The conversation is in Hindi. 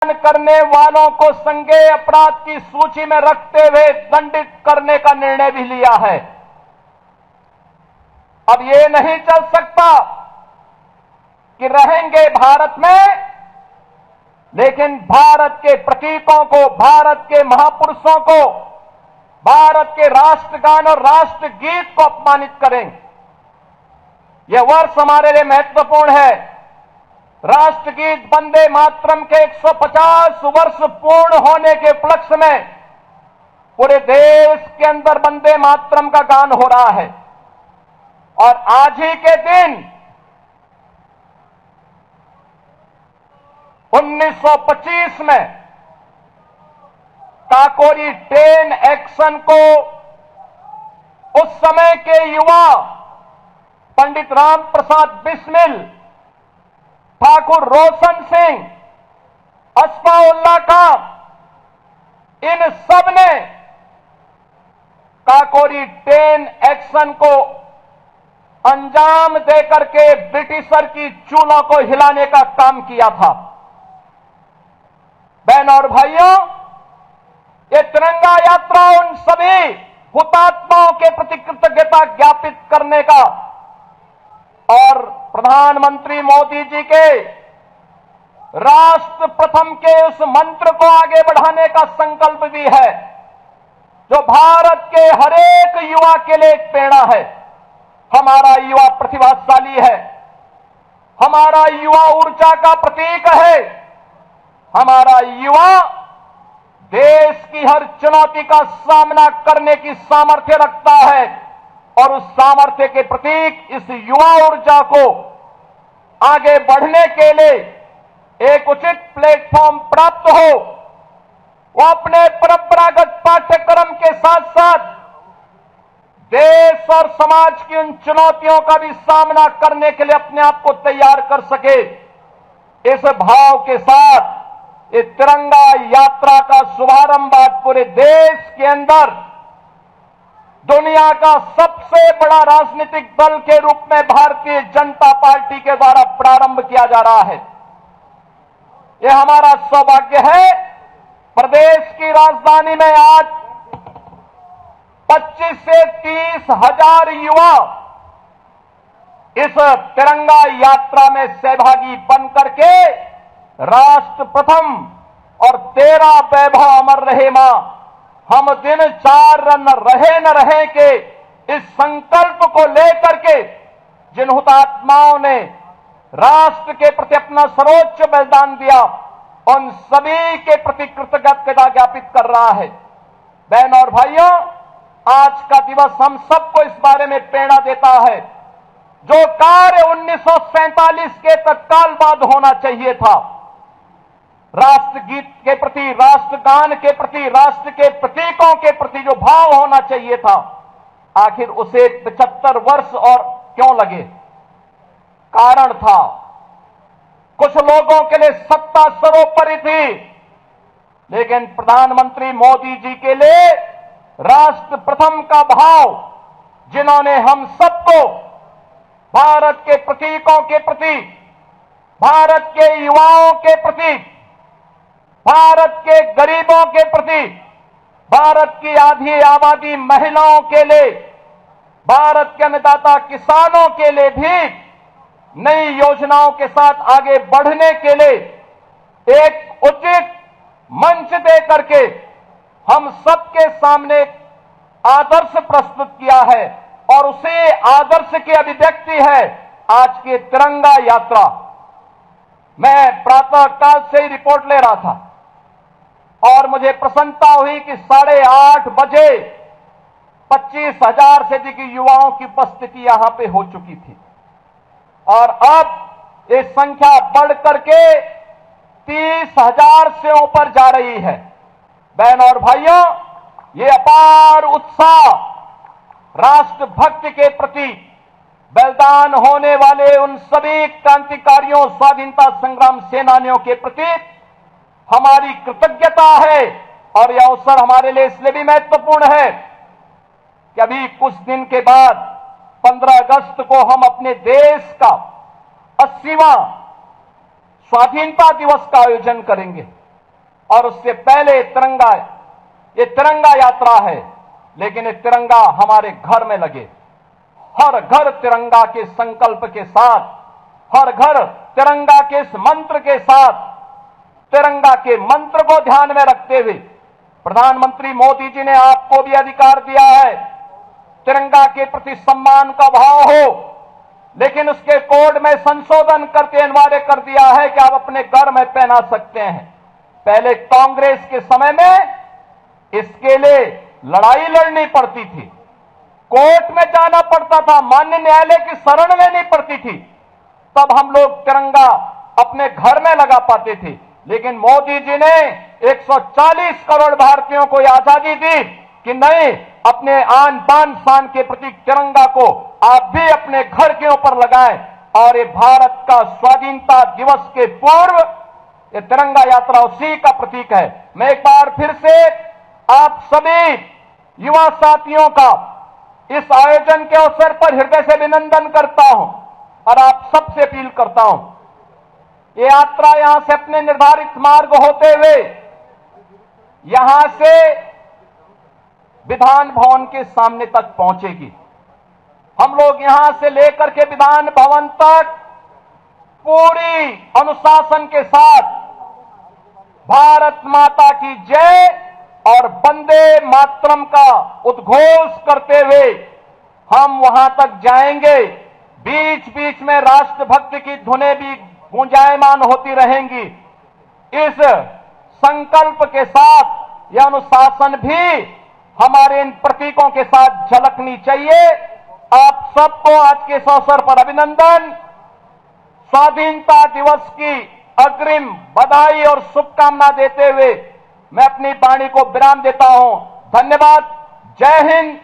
करने वालों को संज्ञेय अपराध की सूची में रखते हुए दंडित करने का निर्णय भी लिया है। अब ये नहीं चल सकता कि रहेंगे भारत में, लेकिन भारत के प्रतीकों को, भारत के महापुरुषों को, भारत के राष्ट्रगान और राष्ट्रगीत को अपमानित करें। यह वर्ष हमारे लिए महत्वपूर्ण है। राष्ट्रगीत वंदे मातरम के 150 वर्ष पूर्ण होने के उपलक्ष्य में पूरे देश के अंदर वंदे मातरम का गान हो रहा है। और आज ही के दिन 1925 में काकोरी ट्रेन एक्शन को उस समय के युवा पंडित राम प्रसाद बिस्मिल, ठाकुर रोशन सिंह, अस्फाउल्लाह खां, इन सब ने काकोरी ट्रेन एक्शन को अंजाम देकर के ब्रिटिशर की चूलों को हिलाने का काम किया था। बहनों और भाइयों, ये तिरंगा यात्रा उन सभी हुतात्माओं के प्रति कृतज्ञता ज्ञापित करने का और प्रधानमंत्री मोदी जी के राष्ट्र प्रथम के उस मंत्र को आगे बढ़ाने का संकल्प भी है, जो भारत के हर एक युवा के लिए एक प्रेरणा है। हमारा युवा प्रतिभाशाली है, हमारा युवा ऊर्जा का प्रतीक है, हमारा युवा देश की हर चुनौती का सामना करने की सामर्थ्य रखता है। और उस सामर्थ्य के प्रतीक इस युवा ऊर्जा को आगे बढ़ने के लिए एक उचित प्लेटफॉर्म प्राप्त हो, वो अपने परंपरागत पाठ्यक्रम के साथ साथ देश और समाज की उन चुनौतियों का भी सामना करने के लिए अपने आप को तैयार कर सके। इस भाव के साथ इस तिरंगा यात्रा का शुभारंभ आज पूरे देश के अंदर दुनिया का सबसे बड़ा राजनीतिक दल के रूप में भारतीय जनता पार्टी के द्वारा प्रारंभ किया जा रहा है। यह हमारा सौभाग्य है। प्रदेश की राजधानी में आज 25 से 30 हजार युवा इस तिरंगा यात्रा में सहभागी बन करके राष्ट्र प्रथम और तेरा वैभव अमर रहे मां, हम दिन चार न रहे के इस संकल्प को लेकर के जिन हुतात्माओं ने राष्ट्र के प्रति अपना सर्वोच्च बलिदान दिया, उन सभी के प्रति कृतज्ञता ज्ञापित कर रहा है। बहनों और भाइयों, आज का दिवस हम सबको इस बारे में प्रेरणा देता है। जो कार्य 1947 के तत्काल बाद होना चाहिए था, राष्ट्रगीत के प्रति, राष्ट्रगान के प्रति, राष्ट्र के प्रतीकों के प्रति जो भाव होना चाहिए था, आखिर उसे 75 वर्ष और क्यों लगे? कारण था, कुछ लोगों के लिए सत्ता सर्वोपरि थी, लेकिन प्रधानमंत्री मोदी जी के लिए राष्ट्र प्रथम का भाव, जिन्होंने हम सबको भारत के प्रतीकों के प्रति, भारत के युवाओं के प्रति, भारत के गरीबों के प्रति, भारत की आधी आबादी महिलाओं के लिए, भारत के अन्नदाता किसानों के लिए भी नई योजनाओं के साथ आगे बढ़ने के लिए एक उचित मंच दे करके हम सबके सामने आदर्श प्रस्तुत किया है। और उसी आदर्श की अभिव्यक्ति है आज की तिरंगा यात्रा। मैं प्रातः काल से ही रिपोर्ट ले रहा था और मुझे प्रसन्नता हुई कि 8:30 बजे 25,000 से अधिक युवाओं की उपस्थिति यहां पे हो चुकी थी और अब ये संख्या बढ़ करके 30,000 से ऊपर जा रही है। बहनों और भाइयों, ये अपार उत्साह राष्ट्रभक्ति के प्रति, बलिदान होने वाले उन सभी क्रांतिकारियों, स्वाधीनता संग्राम सेनानियों के प्रति हमारी कृतज्ञता है। और यह अवसर हमारे लिए इसलिए भी महत्वपूर्ण है कि अभी कुछ दिन के बाद 15 अगस्त को हम अपने देश का 80वां स्वाधीनता दिवस का आयोजन करेंगे। और उससे पहले ये तिरंगा यात्रा है, लेकिन ये तिरंगा हमारे घर में लगे। हर घर तिरंगा के संकल्प के साथ, हर घर तिरंगा के इस मंत्र के साथ, तिरंगा के मंत्र को ध्यान में रखते हुए प्रधानमंत्री मोदी जी ने आपको भी अधिकार दिया है, तिरंगा के प्रति सम्मान का भाव हो, लेकिन उसके कोड में संशोधन करके अनिवार्य कर दिया है कि आप अपने घर में पहना सकते हैं। पहले कांग्रेस के समय में इसके लिए लड़ाई लड़नी पड़ती थी, कोर्ट में जाना पड़ता था, माननीय न्यायालय की शरण लेनी पड़ती थी, तब हम लोग तिरंगा अपने घर में लगा पाते थे। लेकिन मोदी जी ने 140 करोड़ भारतीयों को यह आजादी दी कि नहीं, अपने आन बान शान के प्रतीक तिरंगा को आप भी अपने घर के ऊपर लगाएं। और ये भारत का स्वाधीनता दिवस के पूर्व ये तिरंगा यात्रा उसी का प्रतीक है। मैं एक बार फिर से आप सभी युवा साथियों का इस आयोजन के अवसर पर हृदय से अभिनंदन करता हूं और आप सबसे अपील करता हूं, ये यात्रा यहां से अपने निर्धारित मार्ग होते हुए यहां से विधान भवन के सामने तक पहुंचेगी। हम लोग यहां से लेकर के विधान भवन तक पूरी अनुशासन के साथ भारत माता की जय और वंदे मातरम का उद्घोष करते हुए हम वहां तक जाएंगे। बीच बीच में राष्ट्रभक्ति की धुनें भी गूंजायमान होती रहेंगी। इस संकल्प के साथ यह अनुशासन भी हमारे इन प्रतीकों के साथ झलकनी चाहिए। आप सबको आज के इस अवसर पर अभिनंदन, स्वाधीनता दिवस की अग्रिम बधाई और शुभकामना देते हुए मैं अपनी वाणी को विराम देता हूं। धन्यवाद। जय हिंद,